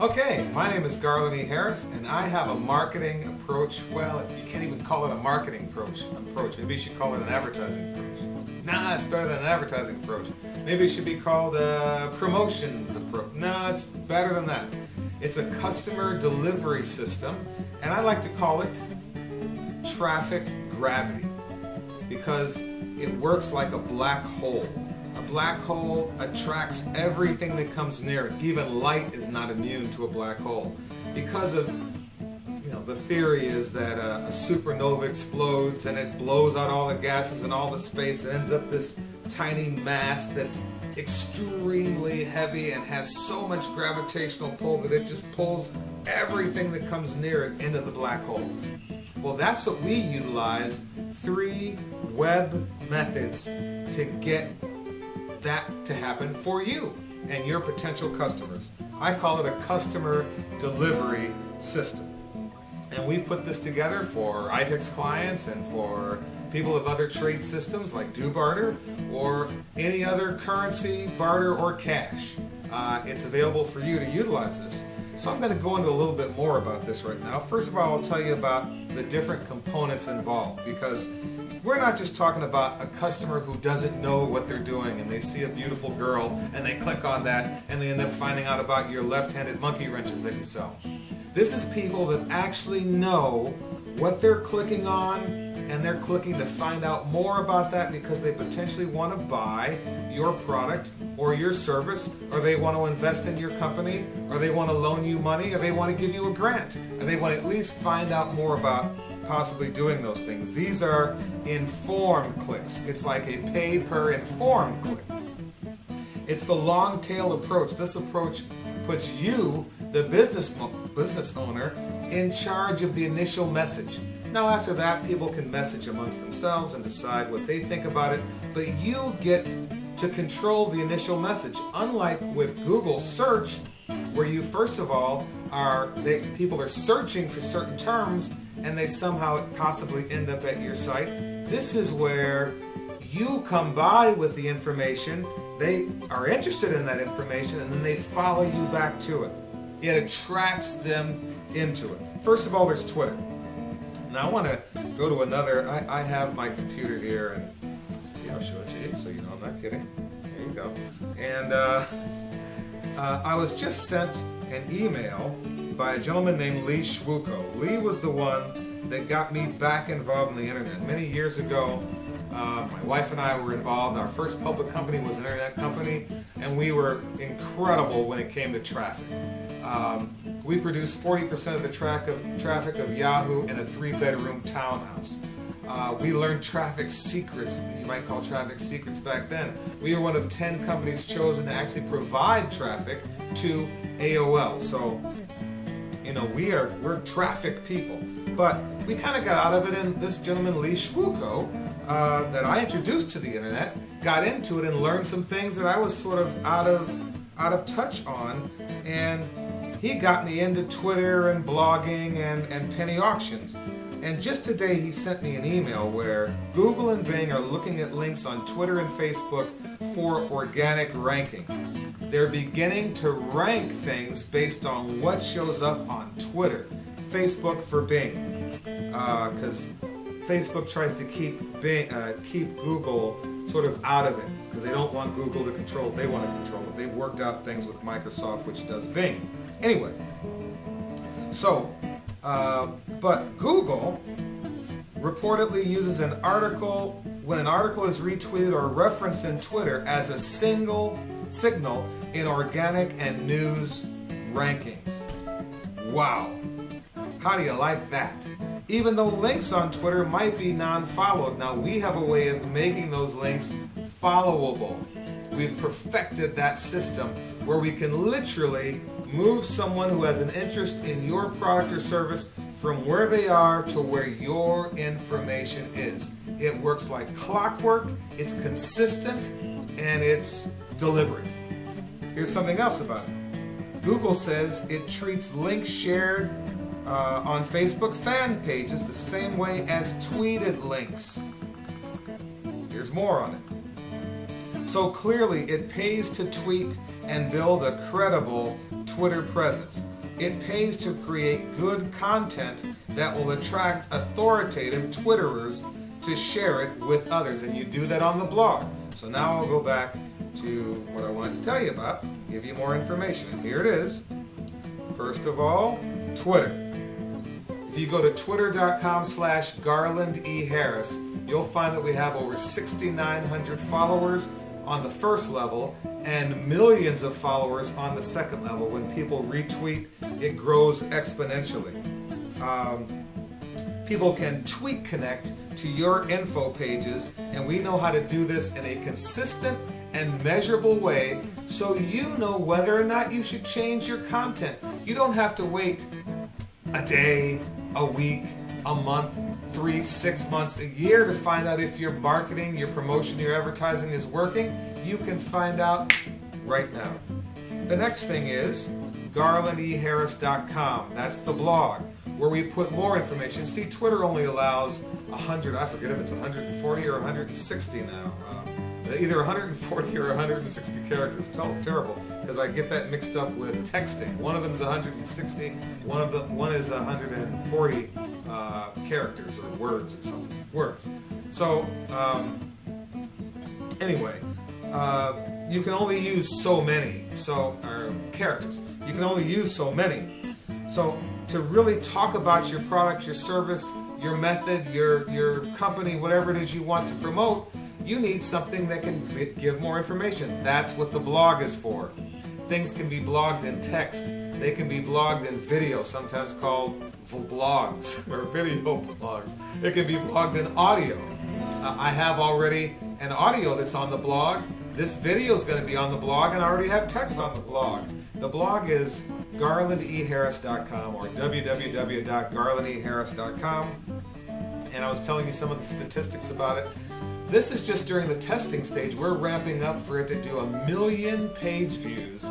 Okay, my name is Garland E. Harris, and I have a marketing approach. Well, you can't even call it a marketing approach. Maybe you should call it an advertising approach. Nah, it's better than an advertising approach. Maybe it should be called a promotions approach. No, it's better than that. It's a customer delivery system, and I like to call it traffic gravity because it works like a black hole. A black hole attracts everything that comes near it. Even light is not immune to a black hole. Because of, the theory is that a supernova explodes and it blows out all the gases and all the space. It ends up this tiny mass that's extremely heavy and has so much gravitational pull that it just pulls everything that comes near it into the black hole. Well, that's what we utilize 3 web methods to get that to happen for you and your potential customers. I call it a customer delivery system. And we put this together for ITEX clients and for people of other trade systems like DoBarter or any other currency, barter, or cash. It's available for you to utilize this. So I'm going to go into a little bit more about this right now. First of all, I'll tell you about the different components involved because we're not just talking about a customer who doesn't know what they're doing and they see a beautiful girl and they click on that and they end up finding out about your left-handed monkey wrenches that you sell. This is people that actually know what they're clicking on and they're clicking to find out more about that because they potentially want to buy your product or your service, or they want to invest in your company, or they want to loan you money, or they want to give you a grant, and they want to at least find out more about possibly doing those things. These are informed clicks. It's like a pay per informed click. It's the long tail approach. This approach puts you, the business owner, in charge of the initial message. Now after that, people can message amongst themselves and decide what they think about it, but you get to control the initial message. Unlike with Google search, where you first of all people are searching for certain terms and they somehow possibly end up at your site. This is where you come by with the information, they are interested in that information, and then they follow you back to it. It attracts them into it. First of all, there's Twitter. Now I want to go to another, I have my computer here, and see, I'll show it to you so you know I'm not kidding. There you go. And I was just sent an email by a gentleman named Lee Schwuko. Lee was the one that got me back involved in the internet. Many years ago, my wife and I were involved. Our first public company was an internet company, and we were incredible when it came to traffic. We produced 40% of the traffic of Yahoo in a 3-bedroom townhouse. We learned traffic secrets, you might call traffic secrets back then. We were one of 10 companies chosen to actually provide traffic to AOL. So, we're traffic people. But we kind of got out of it, and this gentleman, Lee Schwuko, that I introduced to the internet, got into it and learned some things that I was sort of out of touch on, and he got me into Twitter and blogging and penny auctions. And just today he sent me an email where Google and Bing are looking at links on Twitter and Facebook for organic ranking. They're beginning to rank things based on what shows up on Twitter, Facebook for Bing, because Facebook tries to keep Google sort of out of it because they don't want Google to control it. They want to control it. They've worked out things with Microsoft, which does Bing. Anyway, so, but Google reportedly uses an article, when an article is retweeted or referenced in Twitter, as a single signal in organic and news rankings. Wow. How do you like that? Even though links on Twitter might be non-followed, now we have a way of making those links followable. We've perfected that system where we can literally move someone who has an interest in your product or service from where they are to where your information is. It works like clockwork, it's consistent, and it's deliberate. Here's something else about it. Google says it treats links shared on Facebook fan pages the same way as tweeted links. Here's more on it. So clearly it pays to tweet and build a credible Twitter presence. It pays to create good content that will attract authoritative Twitterers to share it with others. And you do that on the blog. So now I'll go back to what I wanted to tell you about, give you more information. And here it is. First of all, Twitter. If you go to twitter.com/GarlandEHarris, you'll find that we have over 6,900 followers on the first level and millions of followers on the second level. When people retweet, it grows exponentially. People can tweet connect to your info pages, and we know how to do this in a consistent and measurable way so you know whether or not you should change your content. You don't have to wait a day, a week, a month, 3, 6 months, a year to find out if your marketing, your promotion, your advertising is working. You can find out right now. The next thing is GarlandEHarris.com. That's the blog where we put more information. See, Twitter only allows 100, I forget if it's 140 or 160 now. Either 140 or 160 characters. Terrible, because I get that mixed up with texting. One of them is 160, one is 140 characters or words or something. Words. So anyway, you can only use so many characters. You can only use so many. So to really talk about your product, your service, your method, your company, whatever it is you want to promote, you need something that can give more information. That's what the blog is for. Things can be blogged in text. They can be blogged in video, sometimes called vlogs or video blogs. It can be blogged in audio. I have already an audio that's on the blog. This video is going to be on the blog, and I already have text on the blog. The blog is GarlandEHarris.com or www.GarlandEHarris.com. And I was telling you some of the statistics about it. This is just during the testing stage. We're ramping up for it to do 1 million page views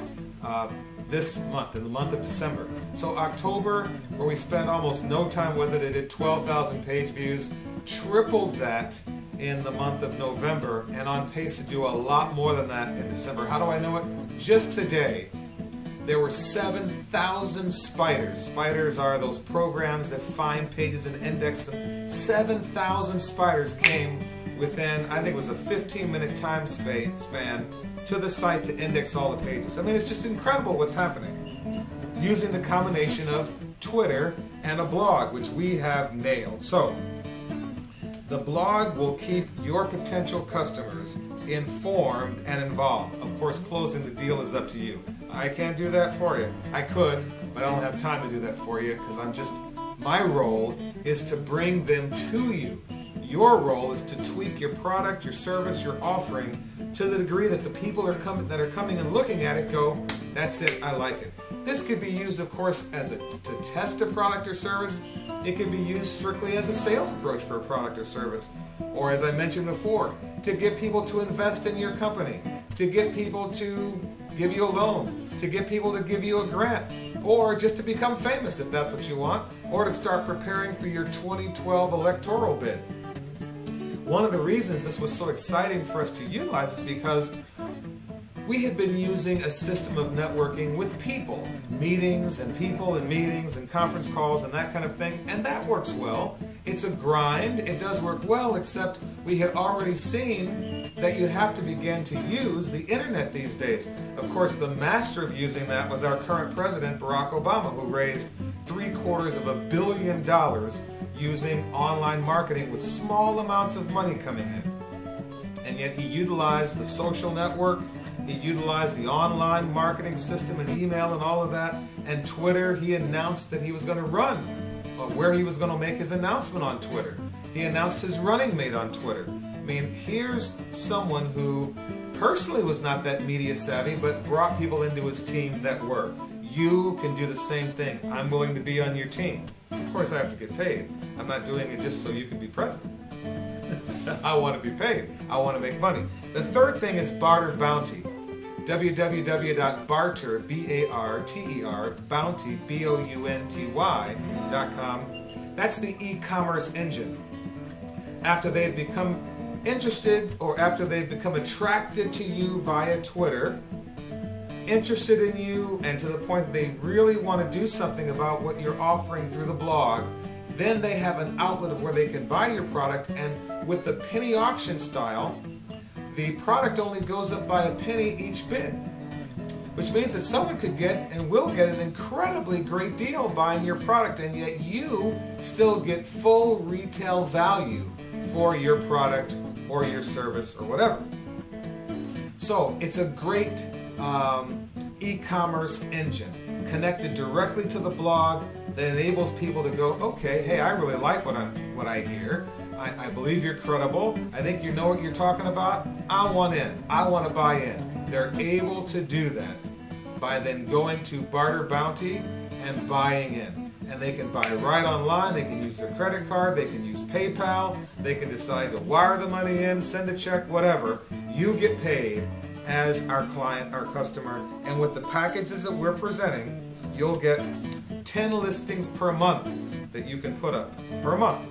this month, in the month of December. So October, where we spent almost no time with it, it did 12,000 page views, tripled that in the month of November, and on pace to do a lot more than that in December. How do I know it? Just today, there were 7,000 spiders. Spiders are those programs that find pages and index them. 7,000 spiders came within, I think it was a 15-minute time span to the site to index all the pages. I mean, it's just incredible what's happening using the combination of Twitter and a blog, which we have nailed. So the blog will keep your potential customers informed and involved. Of course, closing the deal is up to you. I can't do that for you. I could, but I don't have time to do that for you because my role is to bring them to you. Your role is to tweak your product, your service, your offering to the degree that the people that are coming and looking at it go, that's it, I like it. This could be used, of course, to test a product or service. It could be used strictly as a sales approach for a product or service. Or as I mentioned before, to get people to invest in your company, to get people to give you a loan, to get people to give you a grant, or just to become famous if that's what you want, or to start preparing for your 2012 electoral bid. One of the reasons this was so exciting for us to utilize is because we had been using a system of networking with people, meetings and conference calls and that kind of thing, and that works well. It's a grind, it does work well, except we had already seen that you have to begin to use the internet these days. Of course, the master of using that was our current president, Barack Obama, who raised $750 million using online marketing with small amounts of money coming in. And yet he utilized the social network, he utilized the online marketing system and email and all of that, and Twitter. He announced that he was going to run, where he was going to make his announcement on Twitter. He announced his running mate on Twitter. I mean, here's someone who personally was not that media savvy, but brought people into his team that were. You can do the same thing. I'm willing to be on your team. Of course, I have to get paid. I'm not doing it just so you can be president. I want to be paid. I want to make money. The third thing is Barter Bounty. www.barter, B-A-R-T-E-R, bounty, B-O-U-N-T-Y.com. That's the e-commerce engine. After they had become interested, or after they've become attracted to you via Twitter, interested in you, and to the point that they really want to do something about what you're offering through the blog, then they have an outlet of where they can buy your product. And with the penny auction style, the product only goes up by a penny each bid, which means that someone could get and will get an incredibly great deal buying your product, and yet you still get full retail value for your product or your service or whatever. So it's a great e-commerce engine connected directly to the blog that enables people to go, okay, hey, I really like what I hear. I believe you're credible. I think you know what you're talking about. I want in. I want to buy in. They're able to do that by then going to Barter Bounty and buying in. And they can buy right online. They can use their credit card. They can use PayPal. They can decide to wire the money in, send a check, whatever. You get paid as our client, our customer. And with the packages that we're presenting, you'll get 10 listings per month that you can put up per month.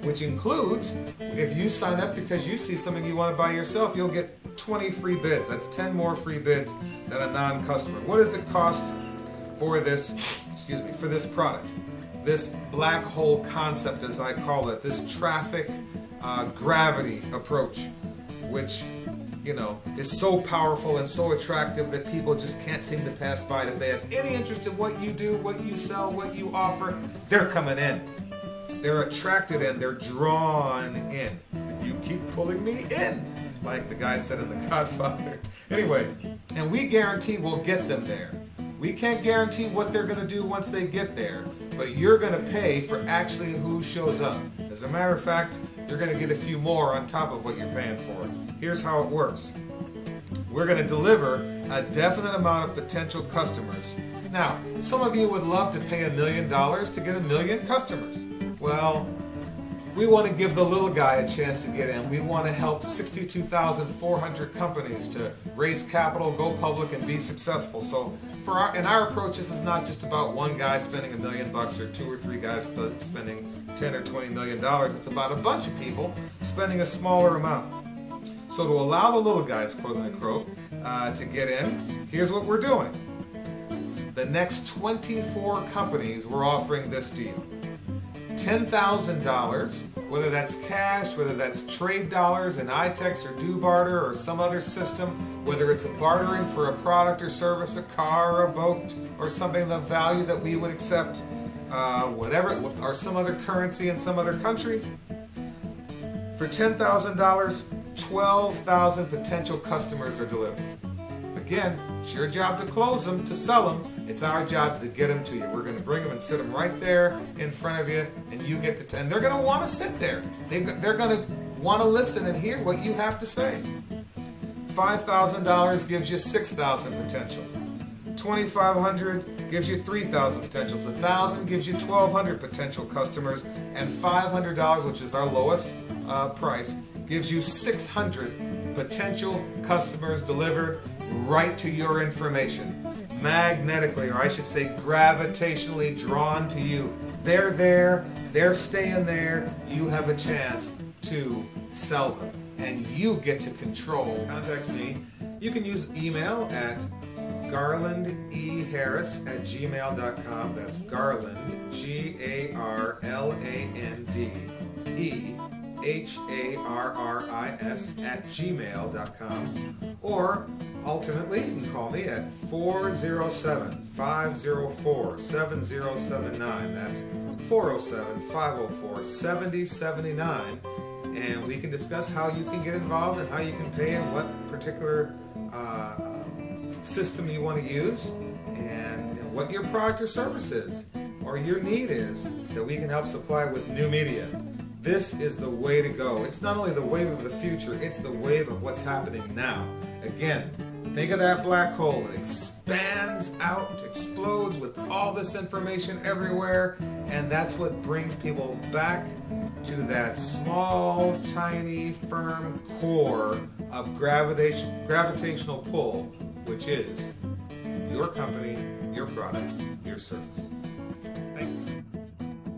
Which includes, if you sign up because you see something you want to buy yourself, you'll get 20 free bids. That's 10 more free bids than a non-customer. What does it cost for this, for this product? This black hole concept, as I call it, this traffic gravity approach, which, is so powerful and so attractive that people just can't seem to pass by it. If they have any interest in what you do, what you sell, what you offer, they're coming in. They're attracted in, they're drawn in. You keep pulling me in, like the guy said in The Godfather. Anyway, and we guarantee we'll get them there. We can't guarantee what they're going to do once they get there, but you're going to pay for actually who shows up. As a matter of fact, you're going to get a few more on top of what you're paying for. Here's how it works. We're going to deliver a definite amount of potential customers. Now, some of you would love to pay $1 million to get 1 million customers. Well, we want to give the little guy a chance to get in. We want to help 62,400 companies to raise capital, go public, and be successful. So in our approach, this is not just about one guy spending $1 million or 2 or 3 guys spending $10 or $20 million. It's about a bunch of people spending a smaller amount. So to allow the little guys, quote unquote, to get in, here's what we're doing. The next 24 companies, we're offering this deal. $10,000, whether that's cash, whether that's trade dollars in iTex or DoBarter or some other system, whether it's a bartering for a product or service, a car or a boat or something of value that we would accept, whatever, or some other currency in some other country. For $10,000, 12,000 potential customers are delivered. Again, it's your job to close them, to sell them. It's our job to get them to you. We're going to bring them and sit them right there in front of you, and you get to, and they're going to want to sit there. They're going to want to listen and hear what you have to say. $5,000 gives you 6,000 potentials. $2,500 gives you 3,000 potentials. $1,000 gives you 1,200 potential customers, and $500, which is our lowest price, gives you 600 potential customers delivered right to your information. Magnetically, or I should say gravitationally drawn to you. They're there, they're staying there, you have a chance to sell them. And you get to control. Contact me. You can use email at garlandeharris@gmail.com. That's Garland, GarlandEharris@gmail.com. Or alternately, you can call me at 407-504-7079. That's 407-504-7079. And we can discuss how you can get involved and how you can pay and what particular system you want to use and what your product or service is or your need is that we can help supply with new media. This is the way to go. It's not only the wave of the future, it's the wave of what's happening now. Again, think of that black hole. It expands out, explodes with all this information everywhere, and that's what brings people back to that small, tiny, firm core of gravitational pull, which is your company, your product, your service.